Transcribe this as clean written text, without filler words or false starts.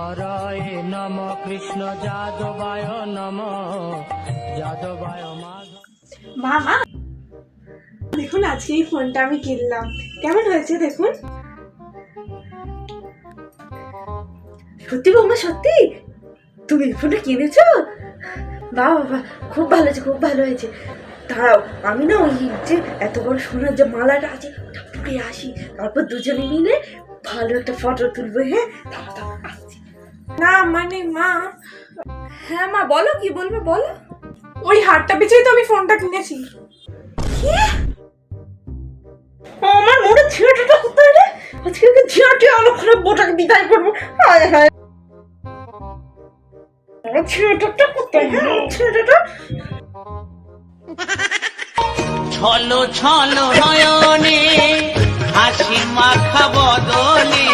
হরায় নম কৃষ্ণ যাদবায় নম যাদবায় মাধব। মা দেখুন আজকে এই ফোনটা আমি কিনলাম, কেমন হয়েছে দেখুন। সত্যি বৌমা, সত্যি তুমি ফোনটা কিনেছো? বাবা বাবা, খুব ভালো হয়েছে, খুব ভালো হয়েছে। দাঁড়াও, আমি না ওই যে এত বড় সোনার যে মালাটা আছে ওটা পরে আসি, তারপর দুজনে মিলে ভালো একটা ফটো তুলবো। হ্যাঁ, দাঁড়াও দাঁড়াও, আসছি। না মানে মা, হ্যাঁ মা, বলো কি বলবে বলো। ওই হারটা বেচেই তো আমি ফোনটা কিনেছি। আমার মনে ঝিঁটাটা কোথায় রে? আজকে ওকে ঝিঁটে আলো করে বোটাকে বিদায় করবো। হায় হায়, আমার ঝিঁটাটা কোথায়? হ্যাঁ, ঝিঁটাটা ছলো ছলো নয়নে হাসি মাখা বদনে